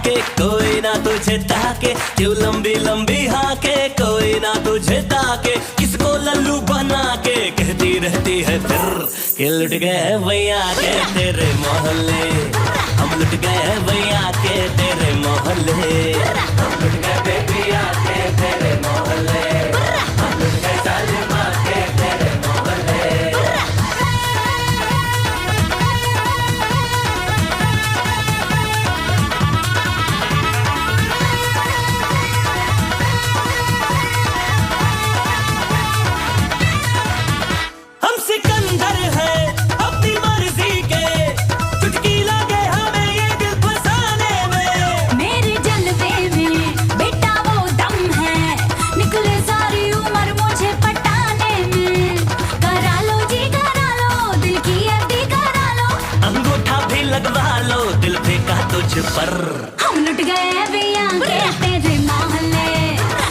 के कोई ना तुझे ताके, क्यों लंबी लंबी हाके कोई ना तुझे ताके, किसको लल्लू बना के कहती रहती है फिर कि लुट गए भैया के तेरे मोहल्ले, हम लुट गए भैया के तेरे मोहल्ले, हम लुट गए बेबिया के तेरे मोहल्ले, हम लुट गए सालिमा के तेरे मोहल्ले। हम सिकंदर है अपनी मर्जी के, चुटकी लगे हमें ये दिल फसाने में। मेरे जलवे में बेटा वो दम है, निकले सारी उम्र मुझे पटाने में। करा लो जी करा लो, दिल की अड्डी करा लो, अंगूठा भी लगवा लो, दिल फेंका तुझ पर। हम लुट गए भैया के तेरे मोहल्ले,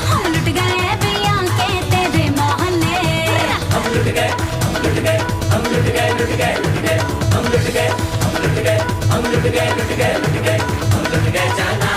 हम लुट गए भैया के तेरे मोहल्ले, हम लुट गए, हम लुट गए, हम लुट गए, लुट गए, लुट गए, हम लुट गए, हम लुट गए, हम लुट गए, लुट गए, लुट गए, हम लुट गए जाना